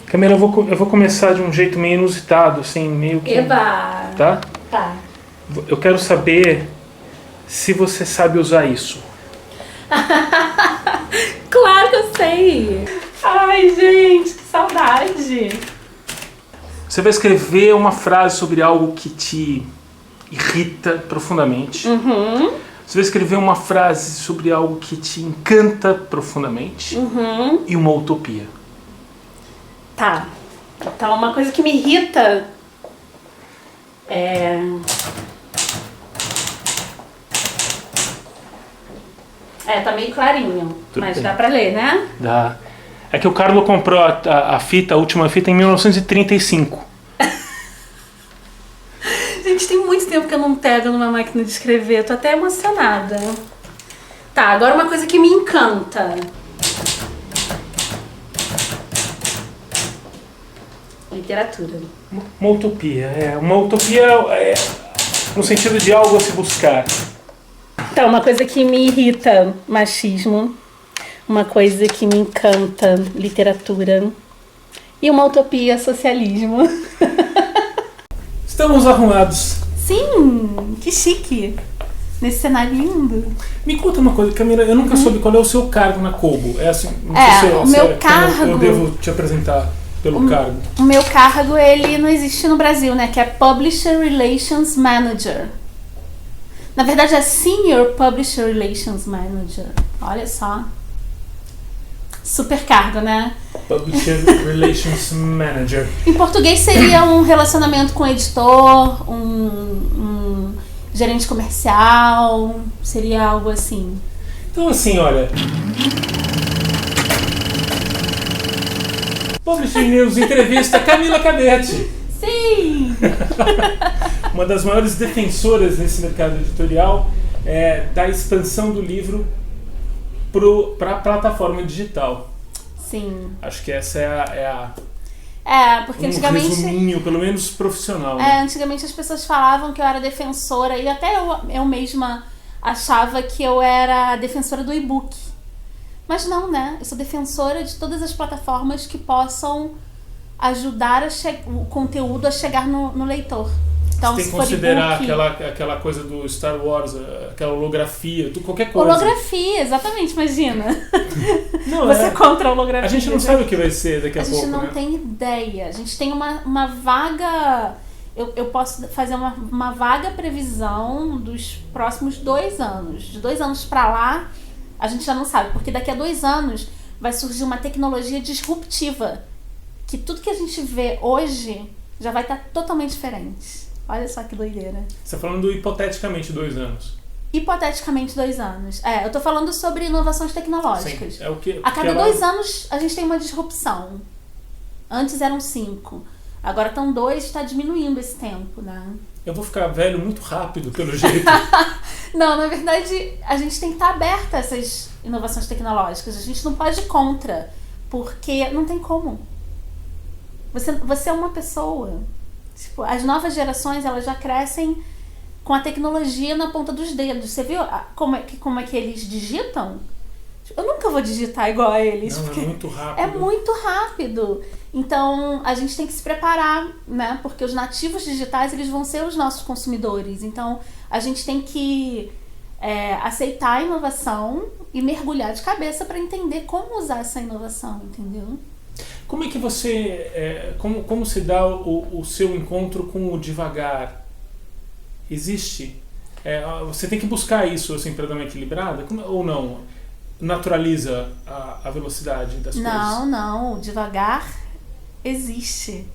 Camila, eu vou começar de um jeito meio inusitado, assim, meio que... Eba! Tá? Tá. Eu quero saber se você sabe usar isso. Claro que eu sei! Ai, gente, que saudade! Você vai escrever uma frase sobre algo que te irrita profundamente. Uhum. Você vai escrever uma frase sobre algo que te encanta profundamente. Uhum. E uma utopia. Tá. Então, uma coisa que me irrita tá meio clarinho, Tudo mas bem. dá pra ler, né? Dá. É que o Carlos comprou a última fita, em 1935. Gente, tem muito tempo que eu não pego numa máquina de escrever, tô até emocionada. Tá, agora uma coisa que me encanta. Literatura. Uma utopia, Uma utopia no sentido de algo a se buscar. Então, uma coisa que me irrita, machismo. Uma coisa que me encanta, literatura. E uma utopia, socialismo. Estamos arrumados. Sim, que chique. Nesse cenário lindo. Me conta uma coisa, Camila, eu nunca soube qual é o seu cargo na Kobo. É assim, não sei o meu cargo... Eu devo te apresentar pelo cargo. O meu cargo, ele não existe no Brasil, né? Que é Publisher Relations Manager. Na verdade, é Senior Publisher Relations Manager. Olha só. Super cargo, né? Publisher Relations Manager. Em português seria um relacionamento com o editor, um gerente comercial, seria algo assim. Então assim, olha... Publishing News entrevista Camila Cabete. Sim! Uma das maiores defensoras nesse mercado editorial da expansão do livro para a plataforma digital. Sim. Acho que essa porque um antigamente... resuminho, pelo menos profissional. Né? Antigamente as pessoas falavam que eu era defensora, e até eu mesma achava que eu era defensora do e-book. Mas não, né? Eu sou defensora de todas as plataformas que possam ajudar o conteúdo a chegar no leitor. Então, você tem que considerar aquela coisa do Star Wars, aquela holografia, qualquer coisa. Holografia, exatamente, imagina. Não, você é contra a holografia. A gente não sabe o que vai ser daqui a pouco, gente não né? tem ideia. A gente tem uma vaga... Eu posso fazer uma vaga previsão dos próximos 2 anos. De 2 anos pra lá, a gente já não sabe. Porque daqui a 2 anos vai surgir uma tecnologia disruptiva. Que tudo que a gente vê hoje já vai estar totalmente diferente. Olha só que doideira. Você está falando hipoteticamente 2 anos. Hipoteticamente 2 anos. Eu tô falando sobre inovações tecnológicas. Sim, o que, a cada 2 anos a gente tem uma disrupção. Antes eram 5. Agora estão 2, está diminuindo esse tempo, né? Eu vou ficar velho muito rápido, pelo jeito. Não, na verdade, a gente tem que estar aberta a essas inovações tecnológicas. A gente não pode ir contra, porque não tem como. Você é uma pessoa. Tipo, as novas gerações, elas já crescem com a tecnologia na ponta dos dedos. Você viu como é que eles digitam? Eu nunca vou digitar igual a eles. Não, é muito rápido. É muito rápido. Então, a gente tem que se preparar, né? Porque os nativos digitais, eles vão ser os nossos consumidores. Então, a gente tem que aceitar a inovação e mergulhar de cabeça para entender como usar essa inovação, entendeu? Como é que você... como se dá o seu encontro com o devagar? Existe? Você tem que buscar isso assim, para dar uma equilibrada? Ou não? Naturaliza a velocidade das coisas? Não. O devagar existe.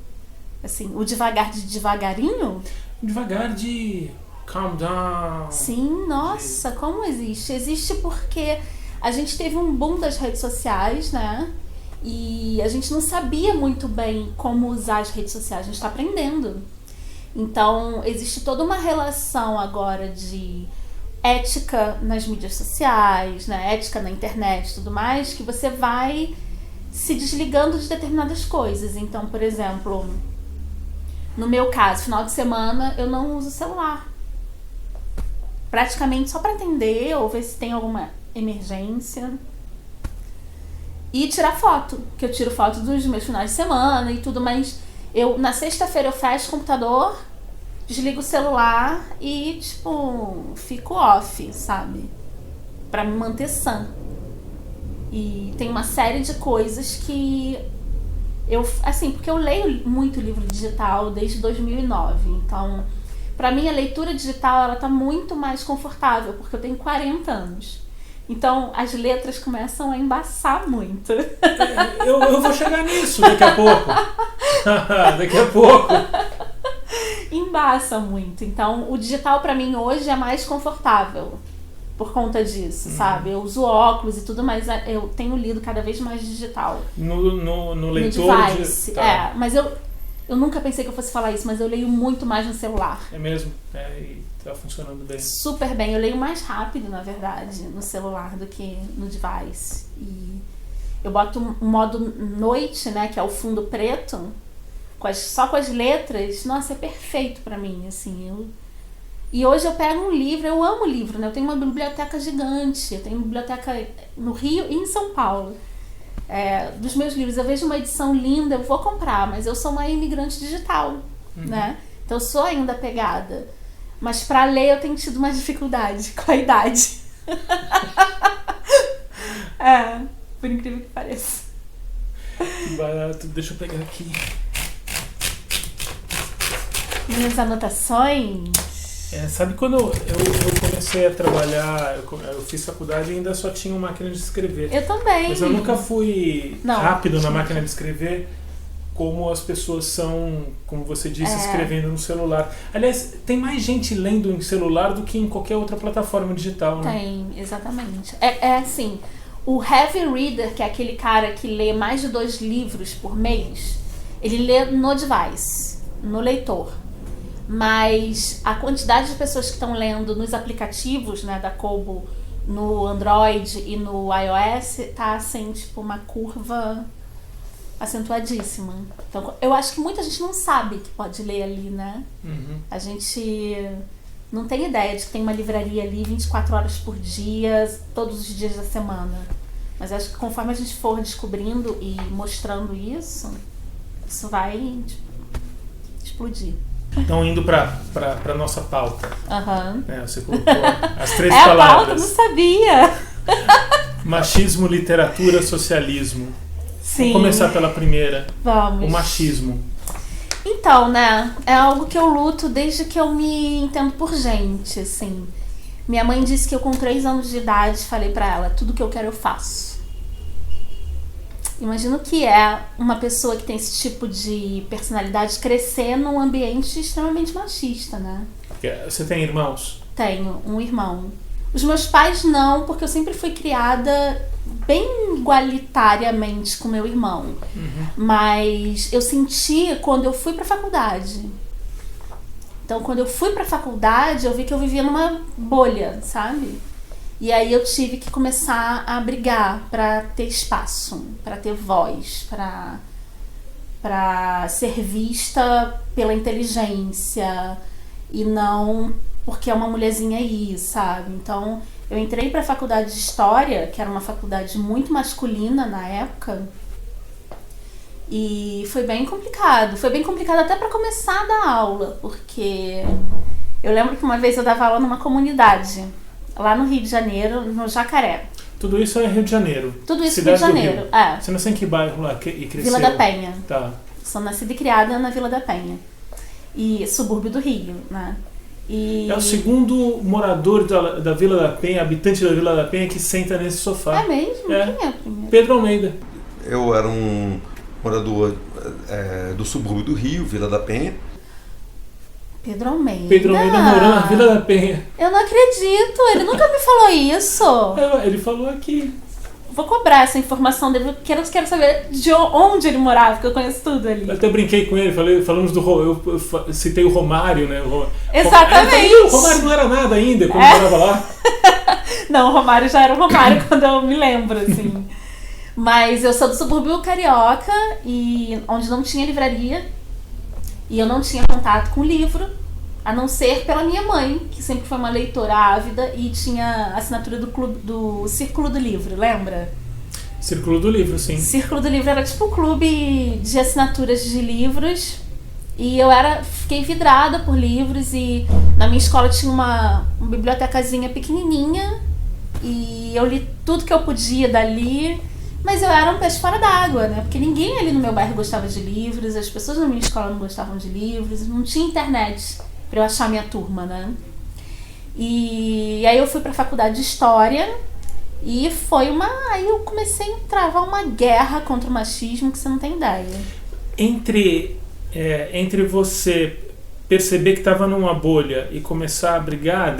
Assim, o devagar de devagarinho? Devagar de calm down. Sim, nossa, como existe? Existe porque a gente teve um boom das redes sociais, né? E a gente não sabia muito bem como usar as redes sociais, a gente está aprendendo. Então, existe toda uma relação agora de ética nas mídias sociais, né? Ética na internet e tudo mais, que você vai se desligando de determinadas coisas. Então, por exemplo, no meu caso, final de semana, eu não uso celular. Praticamente só para atender ou ver se tem alguma emergência. E tirar foto, que eu tiro foto dos meus finais de semana e tudo, mas na sexta-feira eu fecho o computador, desligo o celular e, tipo, fico off, sabe? Pra me manter sã. E tem uma série de coisas que porque eu leio muito livro digital desde 2009, então, pra mim a leitura digital, ela tá muito mais confortável, porque eu tenho 40 anos. Então, as letras começam a embaçar muito. Eu vou chegar nisso daqui a pouco. Daqui a pouco. Embaça muito. Então, o digital pra mim hoje é mais confortável por conta disso, sabe? Eu uso óculos e tudo, mas eu tenho lido cada vez mais digital. No leitor no device. Tá. Mas eu nunca pensei que eu fosse falar isso, mas eu leio muito mais no celular. É mesmo? E tá funcionando bem. Super bem. Eu leio mais rápido, na verdade, no celular do que no device. E eu boto um modo noite, né, que é o fundo preto, só com as letras. Nossa, é perfeito pra mim, assim. E hoje eu pego um livro, eu amo livro, né? Eu tenho uma biblioteca gigante, eu tenho uma biblioteca no Rio e em São Paulo. Dos meus livros, eu vejo uma edição linda, eu vou comprar, mas eu sou uma imigrante digital, né? Então eu sou ainda apegada. Mas pra ler eu tenho tido mais dificuldade com a idade. Por incrível que pareça. Que barato, deixa eu pegar aqui. Minhas anotações. Sabe quando eu comecei a trabalhar, eu fiz faculdade e ainda só tinha uma máquina de escrever. Eu também. Mas eu nunca fui rápido na máquina de escrever como as pessoas são, como você disse, escrevendo no celular. Aliás, tem mais gente lendo em celular do que em qualquer outra plataforma digital, né? Tem, exatamente. Assim, o heavy reader, que é aquele cara que lê mais de 2 livros por mês, ele lê no device, no leitor. Mas a quantidade de pessoas que estão lendo nos aplicativos, né, da Kobo, no Android e no iOS, tá assim, tipo, uma curva acentuadíssima. Então, eu acho que muita gente não sabe que pode ler ali, né? A gente não tem ideia de que tem uma livraria ali 24 horas por dia, todos os dias da semana. Mas acho que conforme a gente for descobrindo e mostrando isso vai, tipo, explodir. Então, indo pra nossa pauta. Você colocou as 3 palavras. A pauta, não sabia. Machismo, literatura, socialismo. Sim. Vamos começar pela primeira. Vamos. O machismo. Então, né, é algo que eu luto desde que eu me entendo por gente, assim. Minha mãe disse que eu com 3 anos de idade falei pra ela, tudo que eu quero eu faço. Imagino que é uma pessoa que tem esse tipo de personalidade crescer num ambiente extremamente machista, né? Você tem irmãos? Tenho um irmão. Os meus pais não, porque eu sempre fui criada bem igualitariamente com meu irmão. Mas eu senti quando eu fui pra faculdade. Então, quando eu fui pra faculdade, eu vi que eu vivia numa bolha, sabe? E aí eu tive que começar a brigar pra ter espaço, pra ter voz, pra ser vista pela inteligência e não porque é uma mulherzinha aí, sabe? Então, eu entrei pra faculdade de História, que era uma faculdade muito masculina na época, e foi bem complicado. Foi bem complicado até pra começar a dar aula, porque eu lembro que uma vez eu dava aula numa comunidade, lá no Rio de Janeiro, no Jacaré. Tudo isso é Rio de Janeiro? Tudo isso Cidade Rio de Janeiro, Você nasceu em que bairro lá e cresceu? Vila da Penha. Tá. Sou nascida e criada na Vila da Penha. E subúrbio do Rio, né? É o segundo morador da Vila da Penha, habitante da Vila da Penha, que senta nesse sofá. É mesmo? Quem é o primeiro? Pedro Almeida. Eu era um morador do subúrbio do Rio, Vila da Penha. Pedro Almeida? Pedro Almeida morando na Vila da Penha. Eu não acredito, ele nunca me falou isso. Ele falou aqui. Vou cobrar essa informação dele, quero saber de onde ele morava, porque eu conheço tudo ali. Eu até brinquei com ele, falamos eu citei o Romário, né? Exatamente. O Romário não era nada ainda quando morava lá. Não, o Romário já era o Romário quando eu me lembro, assim. Mas eu sou do subúrbio carioca, e onde não tinha livraria, e eu não tinha contato com livro, a não ser pela minha mãe, que sempre foi uma leitora ávida e tinha assinatura do Círculo do Livro, lembra? Círculo do Livro, sim. Círculo do Livro era tipo um clube de assinaturas de livros. E eu fiquei vidrada por livros. E na minha escola tinha uma bibliotecazinha pequenininha. E eu li tudo que eu podia dali. Mas eu era um peixe fora d'água, né? Porque ninguém ali no meu bairro gostava de livros. As pessoas na minha escola não gostavam de livros. Não tinha internet pra eu achar minha turma, né? E aí eu fui pra faculdade de História. E aí eu comecei a travar uma guerra contra o machismo que você não tem ideia. Entre você perceber que estava numa bolha e começar a brigar,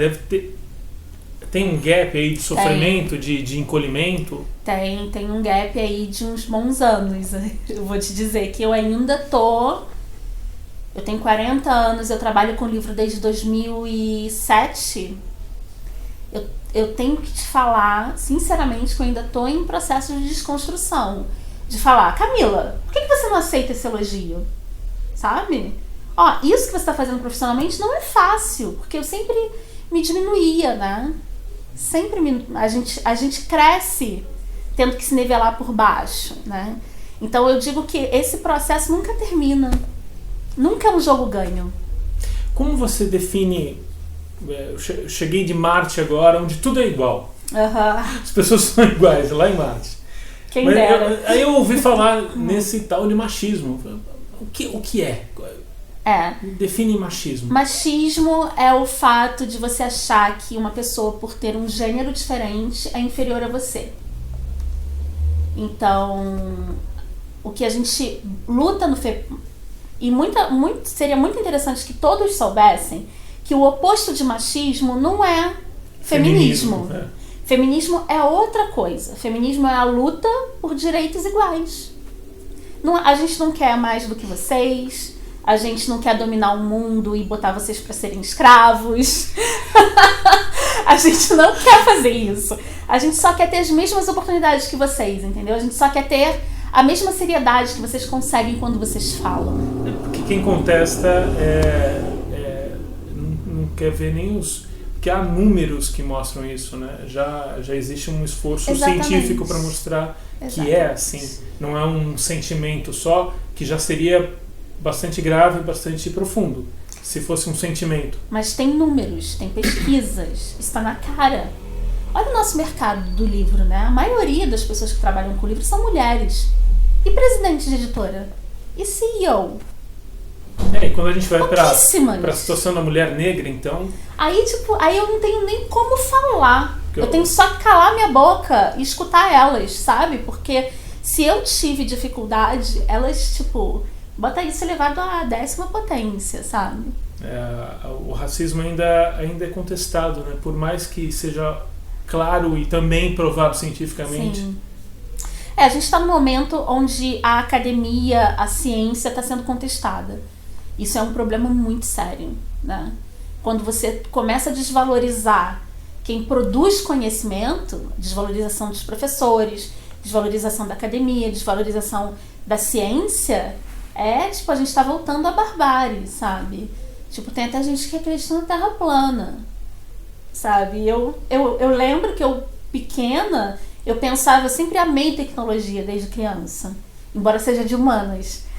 tem um gap aí de sofrimento, de encolhimento? Tem um gap aí de uns bons anos. Eu vou te dizer que eu ainda eu tenho 40 anos, eu trabalho com livro desde 2007. Eu tenho que te falar, sinceramente, que eu ainda tô em processo de desconstrução. De falar, Camila, por que você não aceita esse elogio? Sabe? Isso que você tá fazendo profissionalmente não é fácil, porque eu sempre me diminuía, né? A gente cresce tendo que se nivelar por baixo, né? Então eu digo que esse processo nunca termina. Nunca é um jogo ganho. Como você define... Eu cheguei de Marte agora, onde tudo é igual. As pessoas são iguais, lá em Marte. Quem dera. Aí eu ouvi falar nesse tal de machismo. O que é? Define machismo. Machismo é o fato de você achar que uma pessoa, por ter um gênero diferente, é inferior a você. Então, o que a gente luta seria muito interessante que todos soubessem que o oposto de machismo não é feminismo. Feminismo é outra coisa. Feminismo é a luta por direitos iguais. A gente não quer mais do que vocês. A gente não quer dominar o mundo e botar vocês para serem escravos. A gente não quer fazer isso. A gente só quer ter as mesmas oportunidades que vocês, entendeu? A gente só quer ter a mesma seriedade que vocês conseguem quando vocês falam. Porque quem contesta não quer ver nem os... Porque há números que mostram isso, né? Já existe um esforço científico para mostrar que é assim. Não é um sentimento só, que já seria bastante grave e bastante profundo, se fosse um sentimento. Mas tem números, tem pesquisas, isso está na cara. Olha o nosso mercado do livro, né? A maioria das pessoas que trabalham com livro são mulheres. E presidente de editora? E CEO? E quando a gente vai para a situação da mulher negra, então... Aí eu não tenho nem como falar. Eu tenho só que calar minha boca e escutar elas, sabe? Porque se eu tive dificuldade, elas, bota isso elevado à 10ª potência, sabe? O racismo ainda é contestado, né? Por mais que seja claro e também provado cientificamente. Sim. A gente está num momento onde a academia, a ciência está sendo contestada. Isso é um problema muito sério, né? Quando você começa a desvalorizar quem produz conhecimento, desvalorização dos professores, desvalorização da academia, desvalorização da ciência, a gente tá voltando à barbárie, sabe? Tem até gente que acredita na Terra plana, sabe? Eu lembro que eu, pequena, eu pensava, eu sempre amei tecnologia desde criança, embora seja de humanas.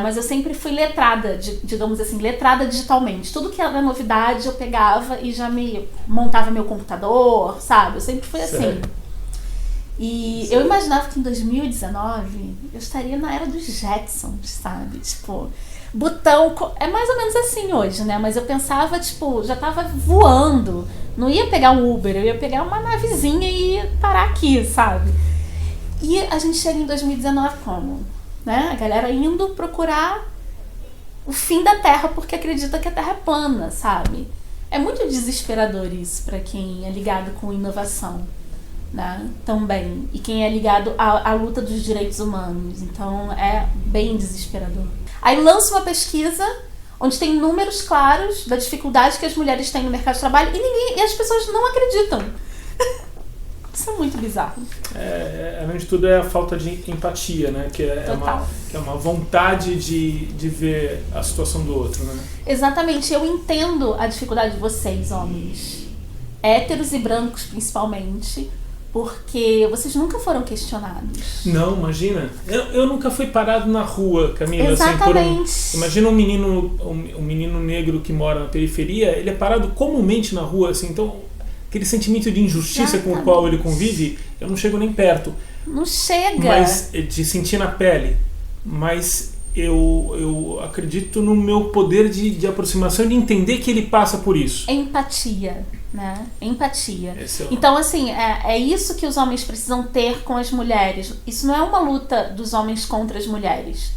Mas eu sempre fui letrada, digamos assim, letrada digitalmente. Tudo que era novidade eu pegava e já me montava meu computador, sabe? Eu sempre fui assim. E eu imaginava que em 2019 eu estaria na era dos Jetsons, sabe? Botão... É mais ou menos assim hoje, né? Mas eu pensava, já tava voando. Não ia pegar um Uber, eu ia pegar uma navezinha e ia parar aqui, sabe? E a gente chega em 2019 como? Né? A galera indo procurar o fim da Terra porque acredita que a Terra é plana, sabe? É muito desesperador isso para quem é ligado com inovação, né? Também. E quem é ligado à luta dos direitos humanos. Então é bem desesperador. Aí lança uma pesquisa onde tem números claros da dificuldade que as mulheres têm no mercado de trabalho e as pessoas não acreditam. Isso é muito bizarro. Além de tudo, é a falta de empatia, né? Que é uma vontade de ver a situação do outro, né? Exatamente. Eu entendo a dificuldade de vocês, homens, héteros e brancos principalmente, Porque vocês nunca foram questionados. Não, imagina. Eu nunca fui parado na rua, Camila. Exatamente. Imagina um menino negro que mora na periferia, ele é parado comumente na rua, assim, então aquele sentimento de injustiça com o qual ele convive, eu não chego nem perto. Não chega. Mas de sentir na pele. Mas eu acredito no meu poder de aproximação e de entender que ele passa por isso. Empatia, né? Empatia. Esse é o... Então, assim, é isso que os homens precisam ter com as mulheres. Isso não é uma luta dos homens contra as mulheres.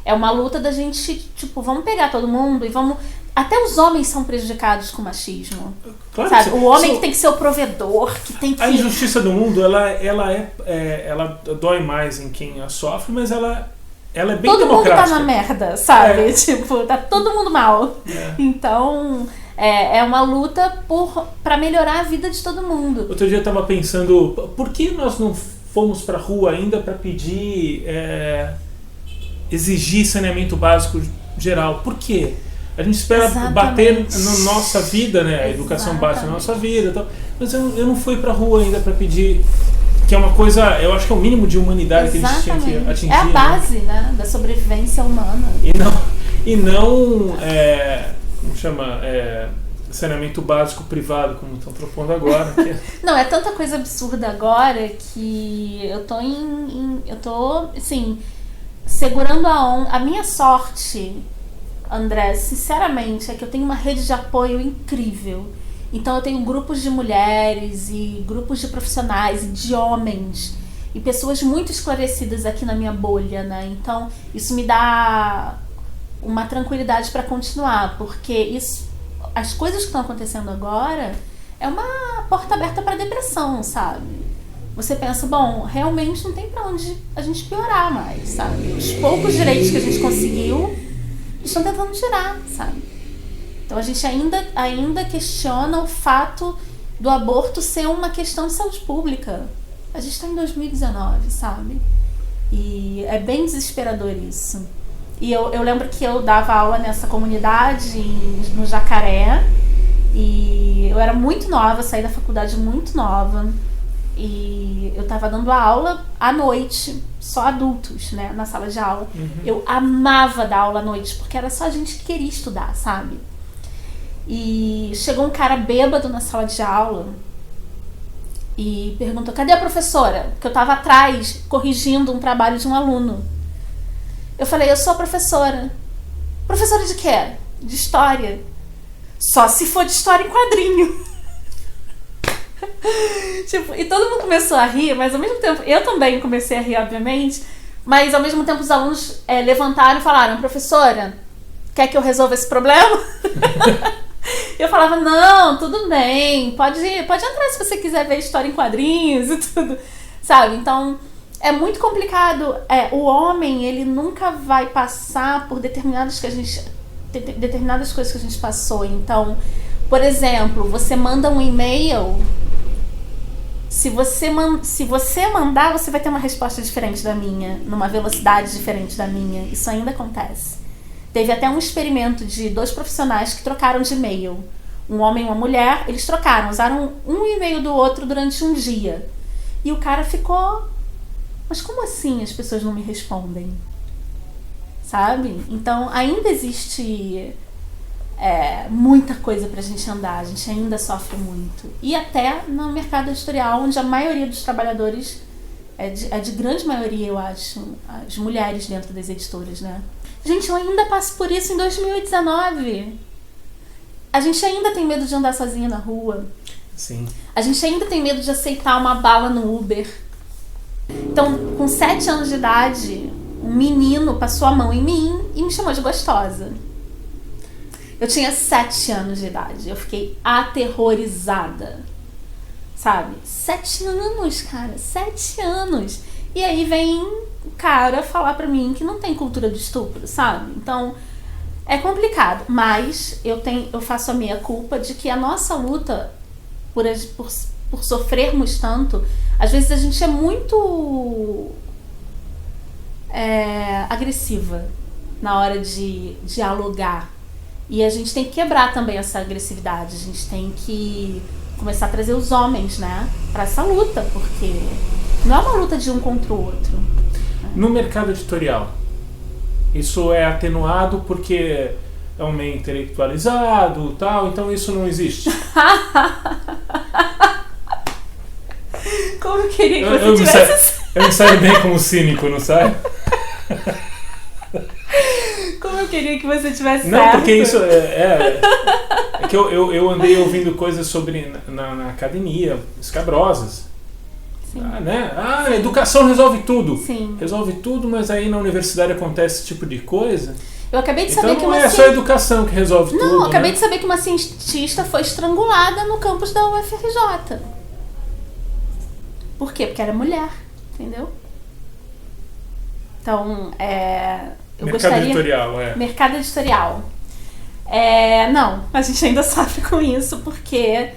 É uma luta da gente, tipo, vamos pegar todo mundo e vamos... Até os homens são prejudicados com o machismo. Claro, sabe? O homem que tem que ser o provedor, que tem que... A injustiça do mundo, ela dói mais em quem a sofre, mas ela é bem todo democrática. Todo mundo tá na merda, sabe? Tipo, tá todo mundo mal. Então, é uma luta pra melhorar a vida de todo mundo. Outro dia eu tava pensando, por que nós não fomos pra rua ainda pra pedir, exigir saneamento básico geral? Por quê? A gente espera bater na nossa vida, né? A educação bate na nossa vida e tal. Mas eu não fui pra rua ainda pra pedir, que é uma coisa, eu acho que é o mínimo de humanidade que a gente tinha que atingir. É a base, né? Da sobrevivência humana. E não como chama? Saneamento básico privado, como estão propondo agora. Não, é tanta coisa absurda agora que eu tô assim, segurando a minha sorte, André, sinceramente, é que eu tenho uma rede de apoio incrível. Então eu tenho grupos de mulheres e grupos de profissionais e de homens e pessoas muito esclarecidas aqui na minha bolha, né? Então isso me dá uma tranquilidade para continuar, porque as coisas que estão acontecendo agora é uma porta aberta para depressão, sabe? Você pensa, bom, realmente não tem para onde a gente piorar mais, sabe? Os poucos direitos que a gente conseguiu estão tentando tirar, sabe? Então a gente ainda questiona o fato do aborto ser uma questão de saúde pública. A gente está em 2019, sabe? E é bem desesperador isso. E eu lembro que eu dava aula nessa comunidade no Jacaré, e eu era muito nova, saí da faculdade muito nova, e eu estava dando aula à noite, só adultos, né, na sala de aula. Eu amava dar aula à noite, porque era só gente que queria estudar, sabe? E chegou um cara bêbado na sala de aula e perguntou, cadê a professora? Porque eu estava atrás corrigindo um trabalho de um aluno. Eu falei, eu sou a professora. Professora de quê? De história. Só se for de história em quadrinho. Tipo, e todo mundo começou a rir, mas ao mesmo tempo, eu também comecei a rir, obviamente, mas ao mesmo tempo os alunos levantaram e falaram, professora, quer que eu resolva esse problema? Eu falava, não, tudo bem, pode entrar se você quiser ver história em quadrinhos e tudo, sabe? Então, é muito complicado. O homem, ele nunca vai passar por determinadas coisas que a gente passou. Então, por exemplo, você manda um e-mail, se você mandar, você vai ter uma resposta diferente da minha, numa velocidade diferente da minha. Isso ainda acontece. Teve até um experimento de 2 profissionais que trocaram de e-mail. Um homem e uma mulher, eles trocaram, usaram um e-mail do outro durante um dia. E o cara ficou, mas como assim as pessoas não me respondem? Sabe? Então ainda existe muita coisa pra gente andar, a gente ainda sofre muito. E até no mercado editorial, onde a maioria dos trabalhadores, de grande maioria, eu acho, as mulheres dentro das editoras, né? Gente, eu ainda passo por isso em 2019. A gente ainda tem medo de andar sozinha na rua. Sim. A gente ainda tem medo de aceitar uma bala no Uber. Então, com 7 anos de idade, um menino passou a mão em mim e me chamou de gostosa. Eu tinha 7 anos de idade. Eu fiquei aterrorizada. Sabe? 7 anos, cara. 7 anos. E aí vem o cara falar pra mim que não tem cultura do estupro, sabe? Então, é complicado. Mas eu faço a minha culpa de que a nossa luta por sofrermos tanto, às vezes a gente é muito agressiva na hora de dialogar. E a gente tem que quebrar também essa agressividade. A gente tem que começar a trazer os homens, né, para essa luta, porque não é uma luta de um contra o outro. No mercado editorial, isso é atenuado porque é um meio intelectualizado, tal, então isso não existe. Como eu queria que você tivesse... Eu me saio bem como cínico, não sai? Como eu queria que você tivesse Não, certo. porque isso é que eu andei ouvindo coisas sobre na academia, escabrosas. Sim. Né? A educação resolve tudo. Sim. Resolve tudo, mas aí na universidade acontece esse tipo de coisa. Eu acabei de Então saber que não uma é só a educação que resolve tudo. Não, eu acabei né? de saber que uma cientista foi estrangulada no campus da UFRJ. Por quê? Porque era mulher, entendeu? Então, eu Mercado gostaria... editorial, Mercado editorial. Não, a gente ainda sofre com isso, porque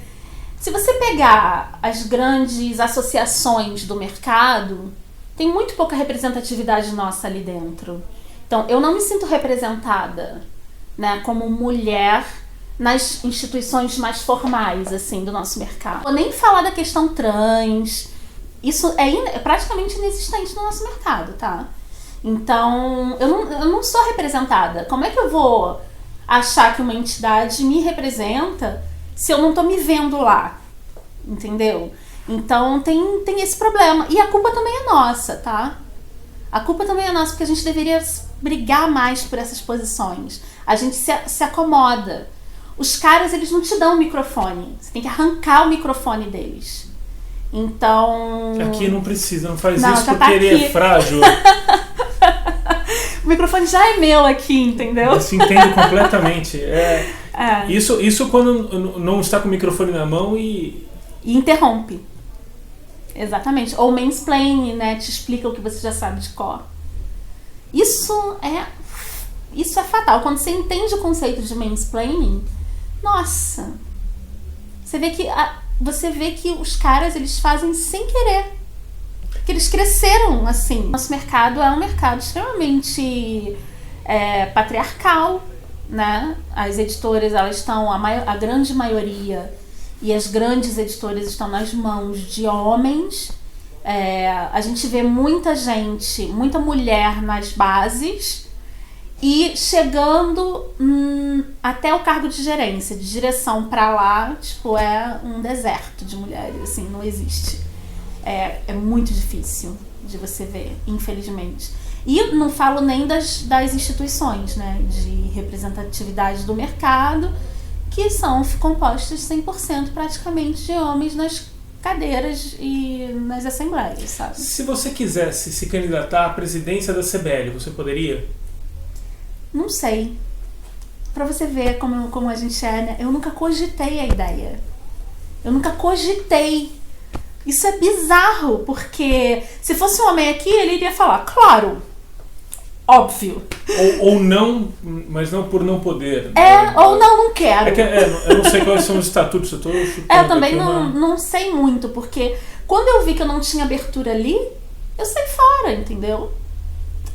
se você pegar as grandes associações do mercado, tem muito pouca representatividade nossa ali dentro. Então, eu não me sinto representada, né, como mulher nas instituições mais formais, assim, do nosso mercado. Vou nem falar da questão trans, isso é praticamente inexistente no nosso mercado, tá? Então, eu não sou representada. Como é que eu vou achar que uma entidade me representa se eu não tô me vendo lá? Entendeu? Então, tem esse problema. E a culpa também é nossa, tá? A culpa também é nossa, porque a gente deveria brigar mais por essas posições. A gente se acomoda. Os caras, eles não te dão o microfone. Você tem que arrancar o microfone deles. Então... Aqui não precisa, não faz Não, isso já porque tá ele aqui. é frágil. O microfone já é meu aqui, entendeu? Eu se entendo completamente. Isso quando não está com o microfone na mão e interrompe. Exatamente. Ou mansplaining, né? Te explica o que você já sabe de cor. Isso é fatal. Quando você entende o conceito de mansplaining, nossa, você vê que os caras, eles fazem sem querer. Que eles cresceram assim. Nosso mercado é um mercado extremamente patriarcal, né? As editoras, elas estão, a grande maioria, e as grandes editoras estão nas mãos de homens. A gente vê muita mulher nas bases e chegando até o cargo de gerência, de direção pra lá, tipo, é um deserto de mulheres, assim, não existe. É muito difícil de você ver, infelizmente. E não falo nem das instituições, né, de representatividade do mercado, que são compostas 100% praticamente de homens nas cadeiras e nas assembleias, sabe? se você quisesse se candidatar à presidência da CBL, você poderia? Não sei. Pra você ver como a gente é, né? Eu nunca cogitei a ideia. Eu nunca cogitei. Isso é bizarro, porque se fosse um homem aqui, ele iria falar, claro, óbvio. Ou não, mas não por não poder. Ou não quero. Eu não sei quais são os estatutos, eu tô chutando Eu também aqui não sei muito, porque quando eu vi que eu não tinha abertura ali, eu saí fora, entendeu?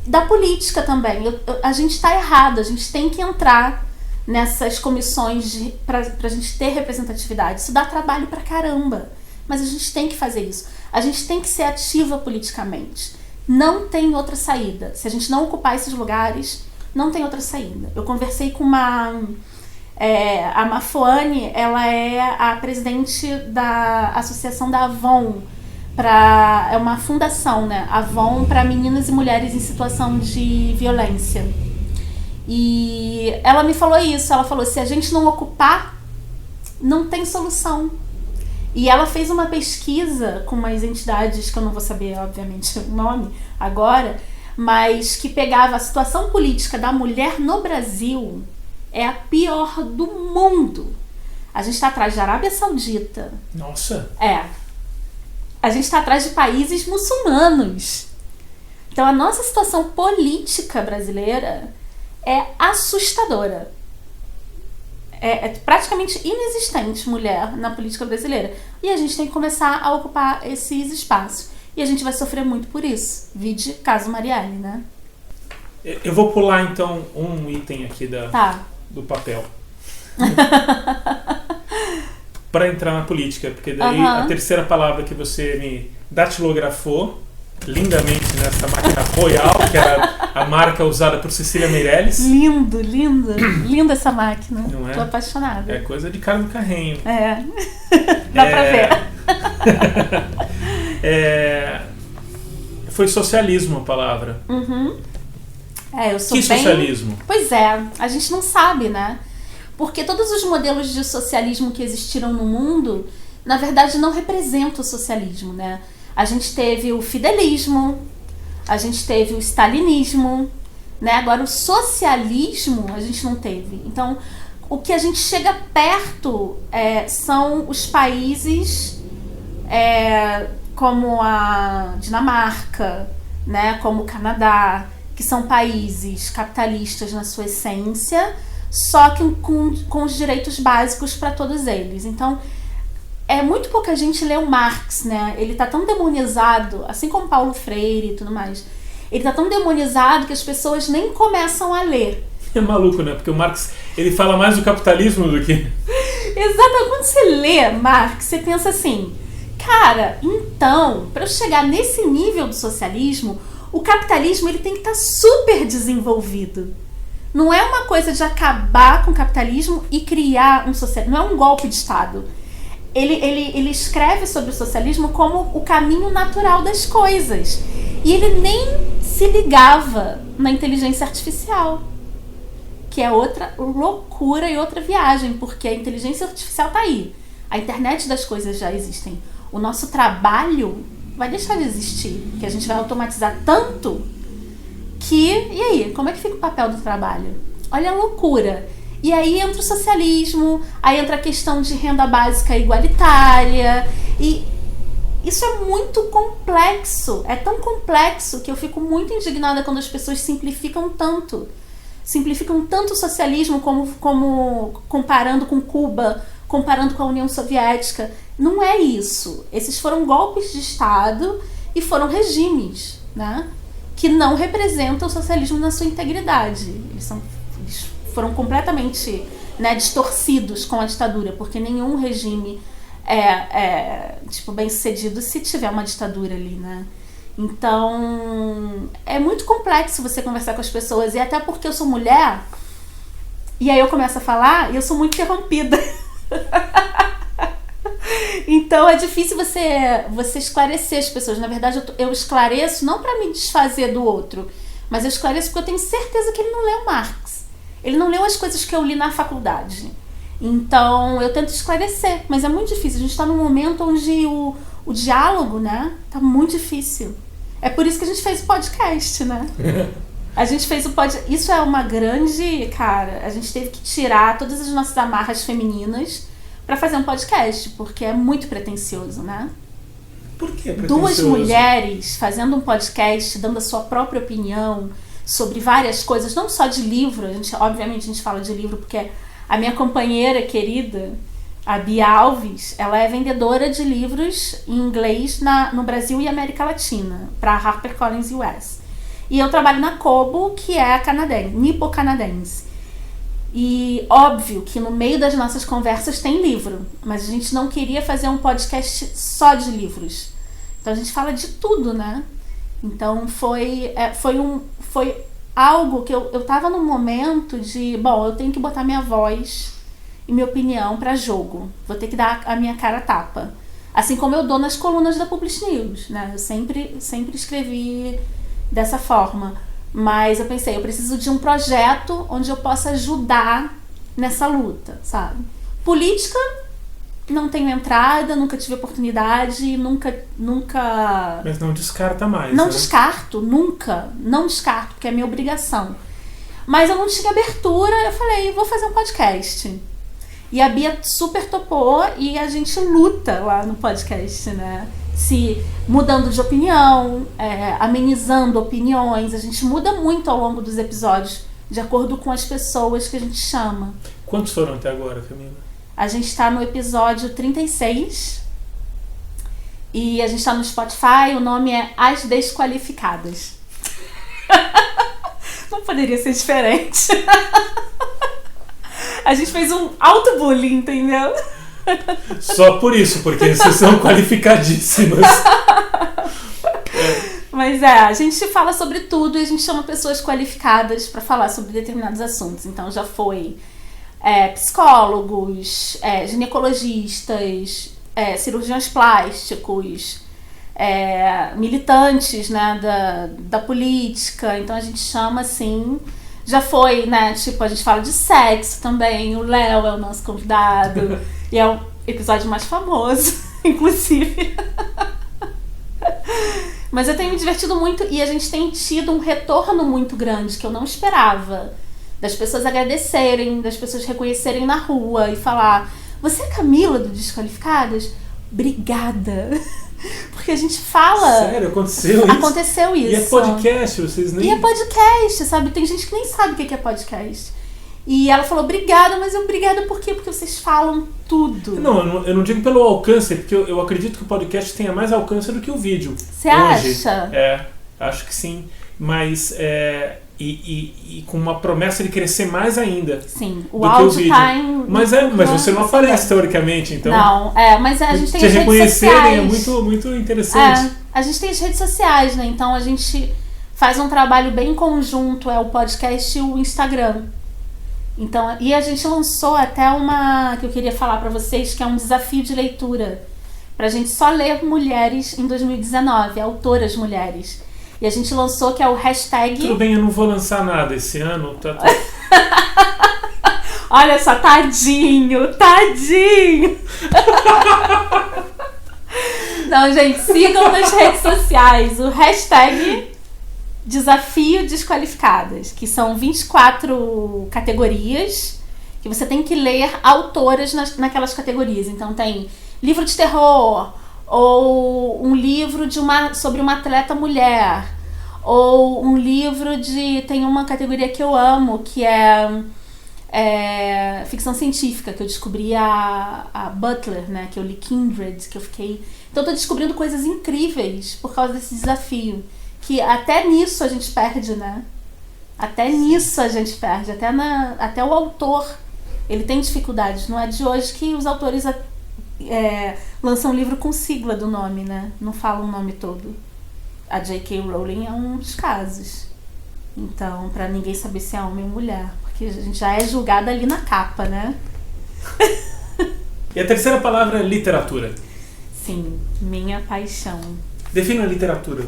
Da política também. A gente tá errado, a gente tem que entrar nessas comissões pra gente ter representatividade. Isso dá trabalho pra caramba. Mas a gente tem que fazer isso. A gente tem que ser ativa politicamente. Não tem outra saída. Se a gente não ocupar esses lugares, não tem outra saída. Eu conversei com a Mafuane, ela é a presidente da Associação da Avon, é uma fundação, né? Avon para meninas e mulheres em situação de violência. E ela me falou isso, ela falou, se a gente não ocupar, não tem solução. E ela fez uma pesquisa com umas entidades, que eu não vou saber, obviamente, o nome agora, mas que pegava a situação política da mulher no Brasil, é a pior do mundo. A gente está atrás da Arábia Saudita. Nossa! A gente está atrás de países muçulmanos. Então a nossa situação política brasileira é assustadora. É praticamente inexistente mulher na política brasileira. E a gente tem que começar a ocupar esses espaços. E a gente vai sofrer muito por isso. Vide caso Marielle, né? Eu vou pular então um item aqui do papel. para entrar na política, porque daí a terceira palavra que você me datilografou lindamente nessa máquina Royal, que era a marca usada por Cecília Meirelles. Linda essa máquina. Não é? Tô apaixonada. É coisa de cara do carrinho. Dá pra ver. Foi socialismo a palavra. Eu sou que socialismo? Pois é, a gente não sabe, né? Porque todos os modelos de socialismo que existiram no mundo, na verdade, não representam o socialismo, né? A gente teve o fidelismo, a gente teve o stalinismo, né? Agora o socialismo a gente não teve. Então, o que a gente chega perto são os países como a Dinamarca, né? Como o Canadá, que são países capitalistas na sua essência, só que com os direitos básicos para todos eles. Então, muito pouca gente lê o Marx, né? Ele tá tão demonizado, assim como Paulo Freire e tudo mais. Ele tá tão demonizado que as pessoas nem começam a ler. É maluco, né? Porque o Marx, ele fala mais do capitalismo do que... Exato. Quando você lê Marx, você pensa assim, cara, então, para eu chegar nesse nível do socialismo, o capitalismo ele tem que estar super desenvolvido. Não é uma coisa de acabar com o capitalismo e criar um socialismo. Não é um golpe de Estado. Ele escreve sobre o socialismo como o caminho natural das coisas. E ele nem se ligava na inteligência artificial, que é outra loucura e outra viagem, porque a inteligência artificial está aí. A internet das coisas já existem. O nosso trabalho vai deixar de existir, que a gente vai automatizar tanto que... E aí, como é que fica o papel do trabalho? Olha a loucura. E aí entra o socialismo, aí entra a questão de renda básica igualitária, e isso é muito complexo, é tão complexo que eu fico muito indignada quando as pessoas simplificam tanto o socialismo como comparando com Cuba, comparando com a União Soviética. Não é isso. Esses foram golpes de Estado e foram regimes, né, que não representam o socialismo na sua integridade. Eles foram completamente, né, distorcidos com a ditadura, porque nenhum regime tipo, bem sucedido se tiver uma ditadura ali, né? Então, é muito complexo você conversar com as pessoas, e até porque eu sou mulher, e aí eu começo a falar e eu sou muito interrompida. Então é difícil você esclarecer as pessoas. Na verdade, eu esclareço não para me desfazer do outro, mas eu esclareço porque eu tenho certeza que ele não leu Marx. Ele não leu as coisas que eu li na faculdade. Então eu tento esclarecer, mas é muito difícil. A gente está num momento onde o diálogo, né, tá muito difícil. É por isso que a gente fez o podcast, né? A gente fez o podcast. Isso é uma grande... Cara, a gente teve que tirar todas as nossas amarras femininas para fazer um podcast, porque é muito pretensioso, né? Por que é pretensioso? 2 mulheres fazendo um podcast, dando a sua própria opinião sobre várias coisas, não só de livro. Obviamente a gente fala de livro porque a minha companheira querida, a Bia Alves, ela é vendedora de livros em inglês no Brasil e América Latina, para a HarperCollins US. E eu trabalho na Kobo, que é a canadense, nipo-canadense. E óbvio que no meio das nossas conversas tem livro, mas a gente não queria fazer um podcast só de livros. Então a gente fala de tudo, né? Então foi algo que eu tava num momento de, bom, eu tenho que botar minha voz e minha opinião para jogo. Vou ter que dar a minha cara a tapa. Assim como eu dou nas colunas da Publish News, né? Eu sempre escrevi dessa forma. Mas eu pensei, eu preciso de um projeto onde eu possa ajudar nessa luta, sabe? Política, não tenho entrada, nunca tive oportunidade, nunca... Mas não descarta mais, Não né? descarto, nunca. Não descarto, porque é minha obrigação. Mas eu não tinha abertura, eu falei, vou fazer um podcast. E a Bia super topou e a gente luta lá no podcast, né? Se mudando de opinião, amenizando opiniões. A gente muda muito ao longo dos episódios, de acordo com as pessoas que a gente chama. Quantos foram até agora, Camila? A gente está no episódio 36 e a gente está no Spotify. O nome é As Desqualificadas. Não poderia ser diferente. A gente fez um auto-bullying, entendeu? Só por isso, porque vocês são qualificadíssimas. Mas a gente fala sobre tudo e a gente chama pessoas qualificadas para falar sobre determinados assuntos. Então já foi psicólogos, ginecologistas, cirurgiões plásticos, militantes, né, da política. Então a gente chama assim. Já foi, né, tipo, a gente fala de sexo também. O Léo é o nosso convidado. E é o episódio mais famoso, inclusive. Mas eu tenho me divertido muito e a gente tem tido um retorno muito grande que eu não esperava. Das pessoas agradecerem, das pessoas reconhecerem na rua e falar: você é Camila do Desqualificadas? Obrigada. Porque a gente fala... Sério? Aconteceu isso? Aconteceu isso. E é podcast, vocês nem... E é podcast, sabe? Tem gente que nem sabe o que é podcast. E ela falou: obrigada, mas obrigada por quê? Porque vocês falam tudo. Não, eu não digo pelo alcance, porque eu acredito que o podcast tenha mais alcance do que o vídeo. Você acha? Acho que sim. Mas, e com uma promessa de crescer mais ainda. Sim, o áudio tá em... Mas você não aparece, teoricamente, então... Não, mas a gente tem as redes sociais. Te reconhecerem é muito interessante. A gente tem as redes sociais, né? Então a gente faz um trabalho bem conjunto, o podcast e o Instagram. Então, e a gente lançou até uma que eu queria falar pra vocês, que é um desafio de leitura pra gente só ler mulheres em 2019, autoras mulheres. E a gente lançou, que é o hashtag... Tudo bem, eu não vou lançar nada esse ano. Olha só, tadinho. Não, gente, sigam nas redes sociais o hashtag Desafio Desqualificadas, que são 24 categorias que você tem que ler autoras naquelas categorias. Então tem livro de terror, ou um livro sobre uma atleta mulher, ou um livro tem uma categoria que eu amo, que é ficção científica, que eu descobri a Butler, né, que eu li Kindred, que eu fiquei... Então eu tô descobrindo coisas incríveis por causa desse desafio. Que até nisso a gente perde, né? Até nisso a gente perde. Até o autor, ele tem dificuldades. Não é de hoje que os autores lançam um livro com sigla do nome, né? Não falam o nome todo. A J.K. Rowling é um dos casos. Então, pra ninguém saber se é homem ou mulher. Porque a gente já é julgada ali na capa, né? E a terceira palavra é literatura. Sim, minha paixão. Defina a literatura.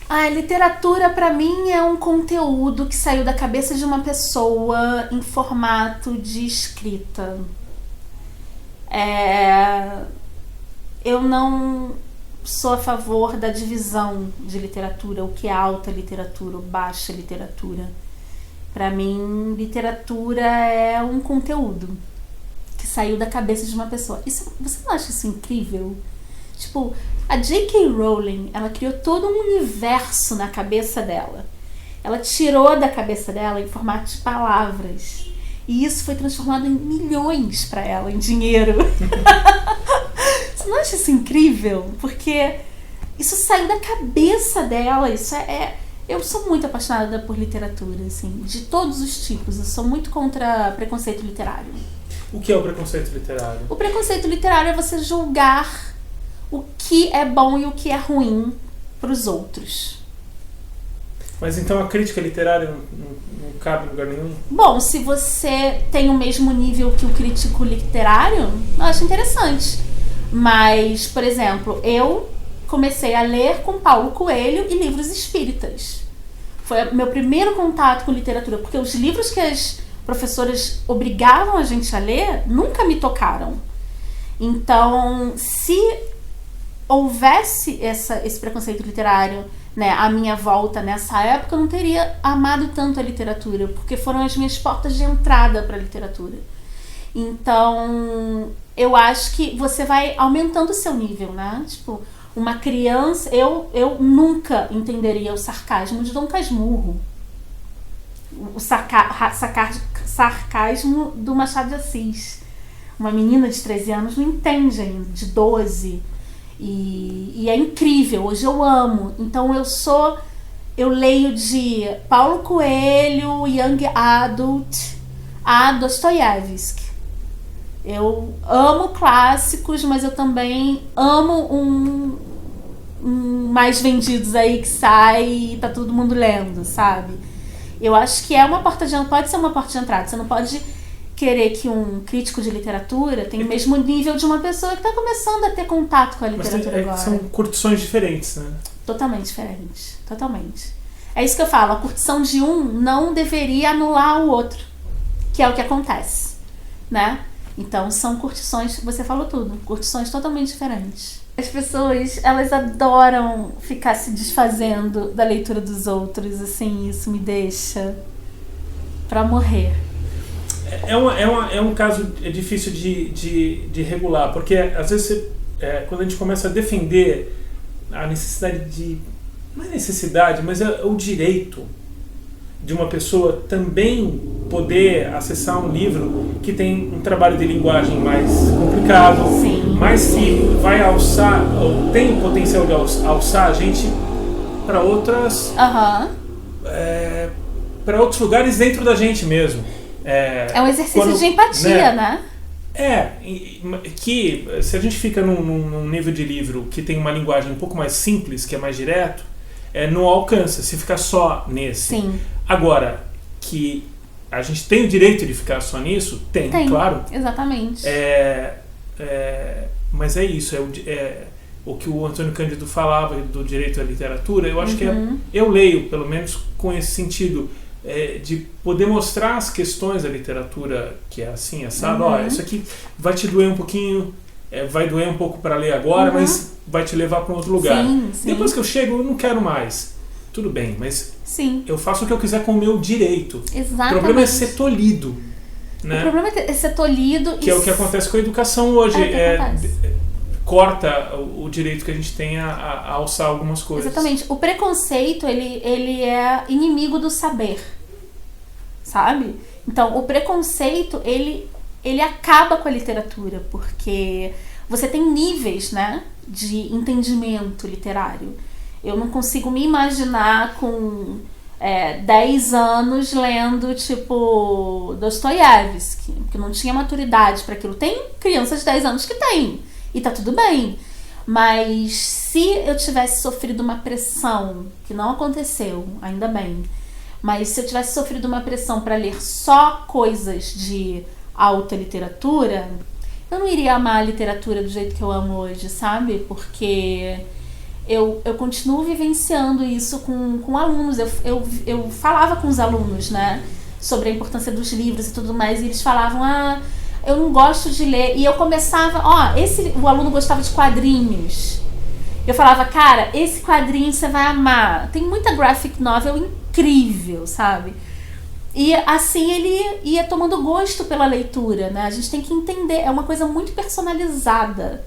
A literatura, pra mim, é um conteúdo que saiu da cabeça de uma pessoa em formato de escrita. Eu não sou a favor da divisão de literatura, o que é alta literatura ou baixa literatura. Pra mim, literatura é um conteúdo que saiu da cabeça de uma pessoa. Você não acha isso incrível? Tipo, a J.K. Rowling, ela criou todo um universo na cabeça dela. Ela tirou da cabeça dela em formato de palavras. E isso foi transformado em milhões pra ela, em dinheiro. Você não acha isso incrível? Porque isso saiu da cabeça dela. Eu sou muito apaixonada por literatura, assim, de todos os tipos. Eu sou muito contra preconceito literário. O que é o preconceito literário? O preconceito literário é você julgar o que é bom e o que é ruim para os outros. Mas então a crítica literária não cabe em lugar nenhum? Bom, se você tem o mesmo nível que o crítico literário, eu acho interessante. Mas, por exemplo, eu comecei a ler com Paulo Coelho e livros espíritas. Foi meu primeiro contato com literatura, porque os livros que as professoras obrigavam a gente a ler nunca me tocaram. Então, se houvesse esse preconceito literário, né, à minha volta nessa época, eu não teria amado tanto a literatura, porque foram as minhas portas de entrada para a literatura. Então, eu acho que você vai aumentando o seu nível, né? Tipo, uma criança... Eu nunca entenderia o sarcasmo de Dom Casmurro. O sarcasmo do Machado de Assis. Uma menina de 13 anos não entende ainda, de 12. E é incrível, hoje eu amo. Então eu leio de Paulo Coelho, Young Adult, a Dostoiévski. Eu amo clássicos, mas eu também amo um mais vendidos aí que sai e tá todo mundo lendo, sabe? Eu acho que é uma porta de entrada, pode ser uma porta de entrada. Você não pode querer que um crítico de literatura tenha o mesmo nível de uma pessoa que está começando a ter contato com a literatura agora. São curtições diferentes, né? Totalmente diferentes, totalmente. É isso que eu falo, a curtição de um não deveria anular o outro, que é o que acontece, né? Então são curtições, você falou tudo, curtições totalmente diferentes. As pessoas, elas adoram ficar se desfazendo da leitura dos assim, isso me deixa pra morrer. É um caso difícil de regular, porque às vezes quando a gente começa a defender a necessidade de... não é necessidade, mas é o direito de uma pessoa também poder acessar um livro que tem um trabalho de linguagem mais complicado, Sim. mas que vai alçar, ou tem o potencial de alçar a gente para outras... para outros lugares dentro da gente mesmo. É um exercício de empatia, né? Que se a gente fica num nível de livro que tem uma linguagem um pouco mais simples, que é mais direto, não alcança, se ficar só nesse. Sim. Agora, que a gente tem o direito de ficar só nisso, tem claro. Exatamente. Mas é isso, o que o Antônio Cândido falava do direito à literatura, eu acho que eu leio, pelo menos com esse sentido, de poder mostrar as questões da literatura que é assim, assado. Isso aqui vai te doer um pouquinho, vai doer um pouco para ler agora, mas vai te levar para um outro lugar. Sim. Depois que eu chego, eu não quero mais. Tudo bem, mas eu faço o que eu quiser com o meu direito. Exatamente. O problema é ser tolhido. Né? O problema é ser tolhido. Que é o que acontece com a educação hoje. Corta o direito que a gente tem a alçar algumas coisas. Exatamente. O preconceito, ele é inimigo do saber. Sabe? Então, o preconceito, ele acaba com a literatura, porque você tem níveis, né, de entendimento literário. Eu não consigo me imaginar com 10 anos lendo, tipo, Dostoiévski, porque não tinha maturidade para aquilo. Tem crianças de 10 anos que tem, e tá tudo bem. Mas se eu tivesse sofrido uma pressão, que não aconteceu, ainda bem, mas se eu tivesse sofrido uma pressão para ler só coisas de alta literatura, eu não iria amar a literatura do jeito que eu amo hoje, sabe? Porque eu continuo vivenciando isso com alunos. Eu falava com os alunos, né, sobre a importância dos livros e tudo mais, e eles falavam, eu não gosto de ler. E eu começava, o aluno gostava de quadrinhos. Eu falava, cara, esse quadrinho você vai amar. Tem muita graphic novel incrível, sabe? E assim ele ia tomando gosto pela leitura, né? A gente tem que entender, é uma coisa muito personalizada.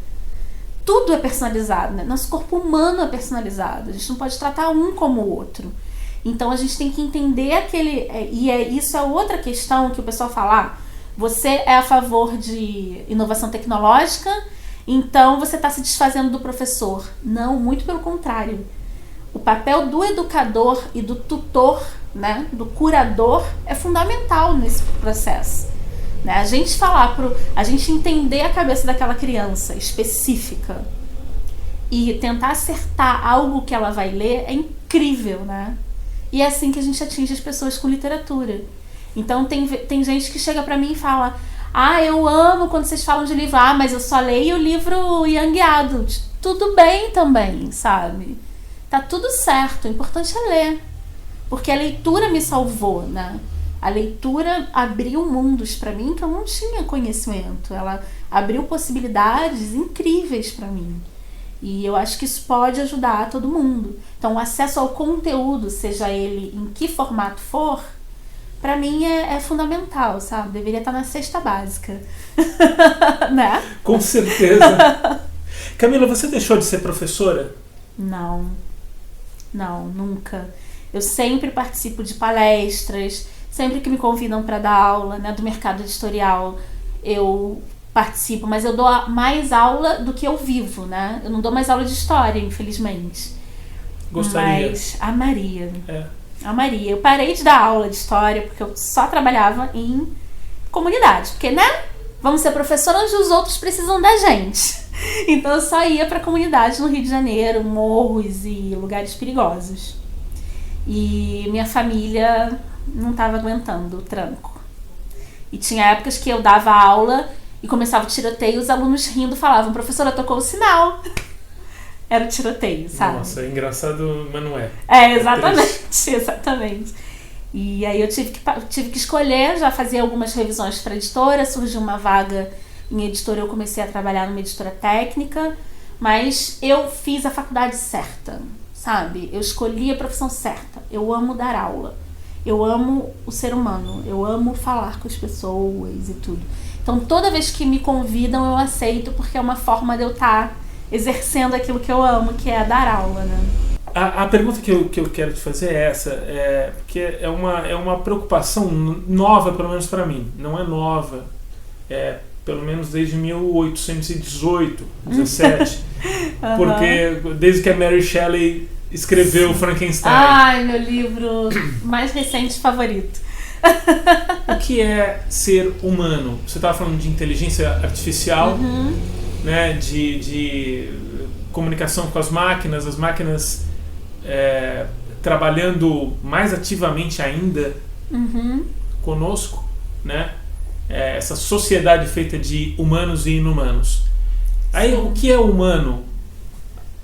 Tudo é personalizado, né? Nosso corpo humano é personalizado. A gente não pode tratar um como o outro. Então a gente tem que entender isso é outra questão que o pessoal fala, você é a favor de inovação tecnológica, então você está se desfazendo do professor. Não, muito pelo contrário. O papel do educador e do tutor, né, do curador, é fundamental nesse processo. Né? A gente entender a cabeça daquela criança específica e tentar acertar algo que ela vai ler é incrível, né? E é assim que a gente atinge as pessoas com literatura. Então tem gente que chega pra mim e fala, eu amo quando vocês falam de livro, mas eu só leio o livro Young Adult. Tudo bem também, sabe? Tá tudo certo, o importante é ler. Porque a leitura me salvou, né? A leitura abriu mundos pra mim que eu não tinha conhecimento. Ela abriu possibilidades incríveis pra mim. E eu acho que isso pode ajudar todo mundo. Então, o acesso ao conteúdo, seja ele em que formato for, pra mim é fundamental, sabe? Deveria estar na cesta básica. Né? Com certeza. Camila, você deixou de ser professora? Não, nunca. Eu sempre participo de palestras, sempre que me convidam para dar aula, né, do mercado editorial, eu participo, mas eu dou mais aula do que eu vivo, né? Eu não dou mais aula de história, infelizmente. Gostaria. Mas amaria. Amaria. Eu parei de dar aula de história porque eu só trabalhava em comunidade, porque, né? vamos ser professora onde os outros precisam da gente. Então eu só ia pra comunidade no Rio de Janeiro, morros e lugares perigosos. E minha família não estava aguentando o tranco. E tinha épocas que eu dava aula e começava o tiroteio e os alunos rindo falavam: professora, tocou o sinal. Era o tiroteio, sabe? Nossa, é engraçado, mas não é. Exatamente, exatamente. E aí eu tive que escolher, já fazia algumas revisões para editora, surgiu uma vaga em editora, eu comecei a trabalhar numa editora técnica, mas eu fiz a faculdade certa, sabe? Eu escolhi a profissão certa. Eu amo dar aula, eu amo o ser humano, eu amo falar com as pessoas e tudo. Então toda vez que me convidam eu aceito, porque é uma forma de eu estar exercendo aquilo que eu amo, que é dar aula, né? A pergunta que eu quero te fazer é essa, porque é uma preocupação nova, pelo menos para mim. Não é nova, pelo menos desde 1818, 17, porque desde que a Mary Shelley escreveu Frankenstein. Ai, meu livro mais recente favorito. O que é ser humano? Você estava falando de inteligência artificial, né, de comunicação com as máquinas trabalhando mais ativamente ainda conosco, né? Essa sociedade feita de humanos e inumanos. Aí, o que é humano?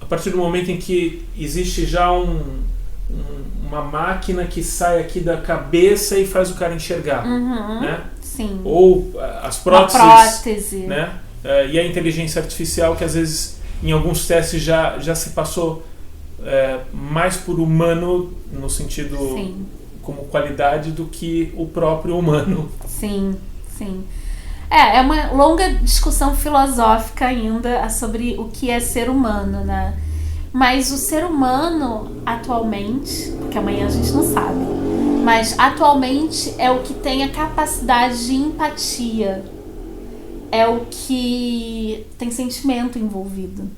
A partir do momento em que existe já uma máquina que sai aqui da cabeça e faz o cara enxergar, né? Sim. Ou as próteses, uma prótese, né? E a inteligência artificial, que às vezes em alguns testes já se passou mais por humano no sentido Sim. como qualidade do que o próprio humano. Sim, sim. É uma longa discussão filosófica ainda sobre o que é ser humano, né? Mas o ser humano atualmente, porque amanhã a gente não sabe, mas atualmente é o que tem a capacidade de empatia, é o que tem sentimento envolvido.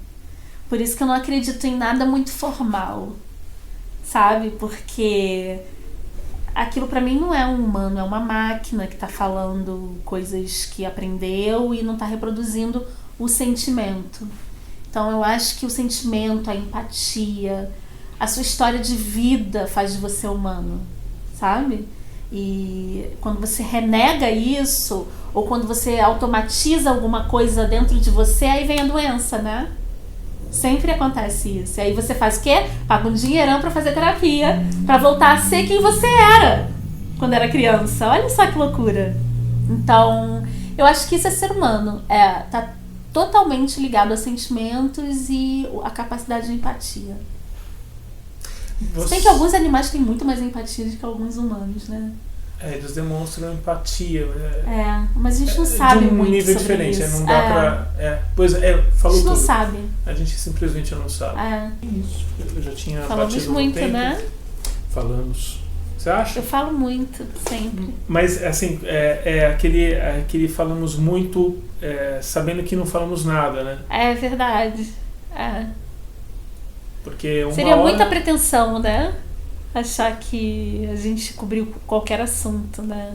Por isso que eu não acredito em nada muito formal, sabe? Porque aquilo pra mim não é um humano, é uma máquina que tá falando coisas que aprendeu e não tá reproduzindo o sentimento. Então eu acho que o sentimento, a empatia, a sua história de vida faz de você humano, sabe? E quando você renega isso, ou quando você automatiza alguma coisa dentro de você, aí vem a doença, né? Sempre acontece isso. E aí você faz o quê? Paga um dinheirão pra fazer terapia, pra voltar a ser quem você era quando era criança. Olha só que loucura. Então, eu acho que isso é ser humano. Tá totalmente ligado a sentimentos e a capacidade de empatia. Se bem que alguns animais têm muito mais empatia do que alguns humanos, né? Eles demonstram empatia. Mas a gente não sabe de um muito nível sobre diferente, isso. Não dá falou a gente não tudo. sabe. A gente simplesmente não sabe. Isso. Eu já tinha Falamos batido muito, no tempo. né? Falamos. Você acha? Eu falo muito, sempre. Mas, assim, aquele falamos muito sabendo que não falamos nada, né? É verdade. Porque seria muita pretensão, né? Achar que a gente cobriu qualquer assunto, né?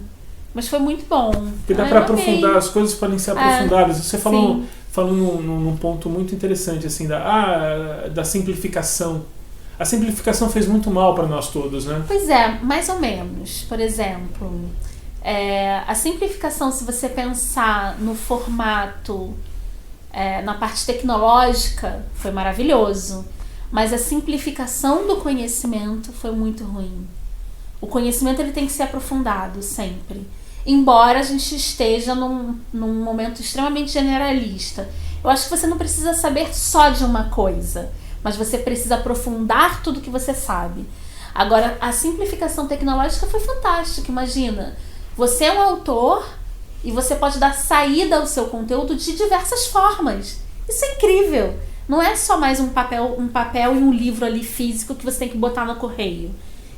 Mas foi muito bom. Porque dá para aprofundar, as coisas podem ser aprofundadas. Você falou num ponto muito interessante, assim, da simplificação. A simplificação fez muito mal para nós todos, né? Pois é, mais ou menos. Por exemplo, a simplificação, se você pensar no formato, na parte tecnológica, foi maravilhoso. Mas a simplificação do conhecimento foi muito ruim. O conhecimento ele tem que ser aprofundado sempre. Embora a gente esteja num momento extremamente generalista. Eu acho que você não precisa saber só de uma coisa, mas você precisa aprofundar tudo que você sabe. Agora, a simplificação tecnológica foi fantástica. Imagina, você é um autor e você pode dar saída ao seu conteúdo de diversas formas. Isso é incrível. Não é só mais um papel e um livro ali físico que você tem que botar no correio.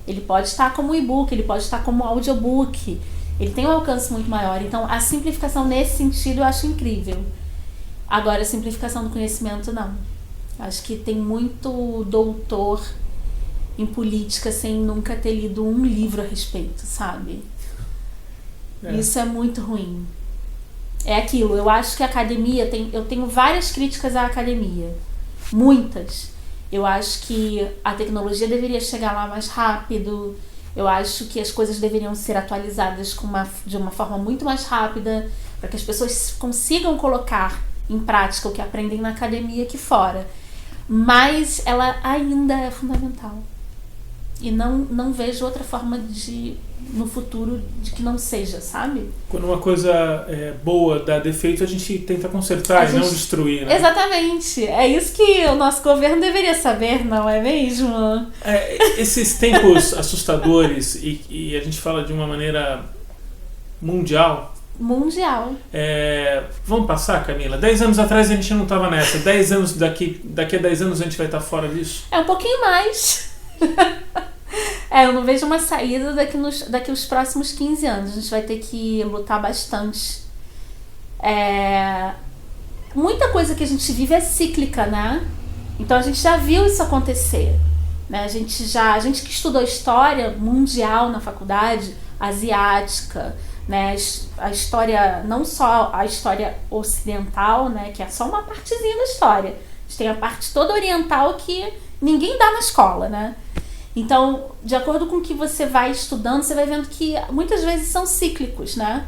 Ele pode estar como e-book, ele pode estar como audiobook. Ele tem um alcance muito maior. Então, a simplificação nesse sentido eu acho incrível. Agora, a simplificação do conhecimento, não. Acho que tem muito doutor em política sem nunca ter lido um livro a respeito, sabe? Isso é muito ruim. É aquilo, eu acho que a academia eu tenho várias críticas à academia. Muitas. Eu acho que a tecnologia deveria chegar lá mais rápido. Eu acho que as coisas deveriam ser atualizadas de uma forma muito mais rápida, para que as pessoas consigam colocar em prática o que aprendem na academia aqui fora. Mas ela ainda é fundamental. E não vejo outra forma no futuro de que não seja, sabe? Quando uma coisa boa dá defeito, a gente tenta consertar e não destruir, né? Exatamente. É isso que o nosso governo deveria saber, não é mesmo? Esses tempos assustadores, e a gente fala de uma maneira mundial. Mundial. Vamos passar, Camila? 10 anos atrás a gente não estava nessa. 10 anos daqui a 10 anos a gente vai estar fora disso? Um pouquinho mais. Eu não vejo uma saída daqui os próximos 15 anos. A gente vai ter que lutar bastante. Muita coisa que a gente vive é cíclica, né? Então a gente já viu isso acontecer, né? A gente que estudou história mundial na faculdade, asiática, né? A história, não só a história ocidental, né? Que é só uma partezinha da história. A gente tem a parte toda oriental que ninguém dá na escola, né? Então, de acordo com o que você vai estudando, você vai vendo que muitas vezes são cíclicos, né?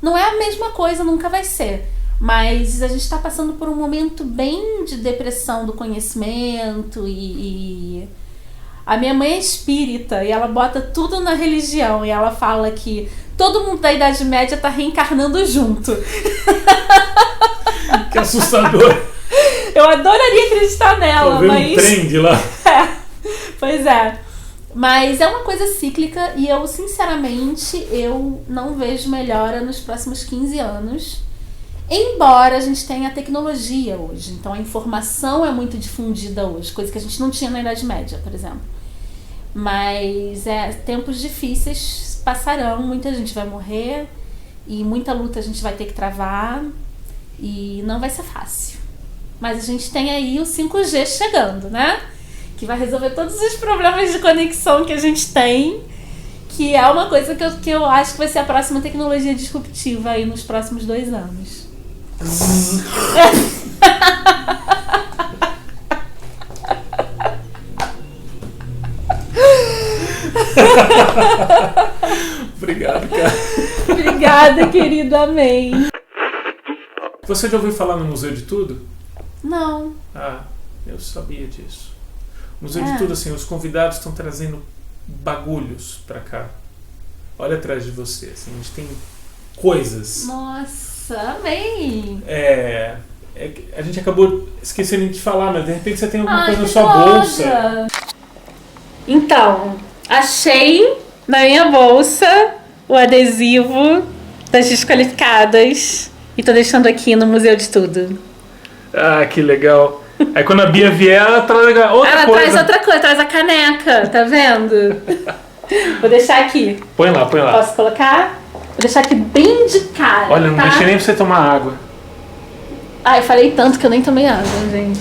Não é a mesma coisa, nunca vai ser. Mas a gente está passando por um momento bem de depressão do conhecimento e a minha mãe é espírita e ela bota tudo na religião e ela fala que todo mundo da Idade Média está reencarnando junto. Que assustador. Eu adoraria acreditar nela, mas... um trem de lá. Pois é. Mas é uma coisa cíclica e eu, sinceramente, eu não vejo melhora nos próximos 15 anos. Embora a gente tenha a tecnologia hoje. Então a informação é muito difundida hoje, coisa que a gente não tinha na Idade Média, por exemplo. Mas tempos difíceis passarão, muita gente vai morrer e muita luta a gente vai ter que travar e não vai ser fácil. Mas a gente tem aí o 5G chegando, né? Que vai resolver todos os problemas de conexão que a gente tem, que é uma coisa que eu acho que vai ser a próxima tecnologia disruptiva aí nos próximos 2 anos. Obrigado, cara. Obrigada, querido. Amém. Você já ouviu falar no Museu de Tudo? Não. Eu sabia disso. Museu de Tudo, assim, os convidados estão trazendo bagulhos pra cá. Olha atrás de você, assim, a gente tem coisas. Nossa, amém! A gente acabou esquecendo de falar, mas de repente você tem alguma coisa na que sua foda. bolsa. Então, achei na minha bolsa o adesivo das desqualificadas e tô deixando aqui no Museu de Tudo. Que legal. Aí quando a Bia vier, ela traz outra coisa. Traz outra coisa, traz a caneca, tá vendo? Vou deixar aqui. Põe lá. Posso colocar? Vou deixar aqui bem de cara. Olha, não tá? deixei nem pra você tomar água. Eu falei tanto que eu nem tomei água, gente.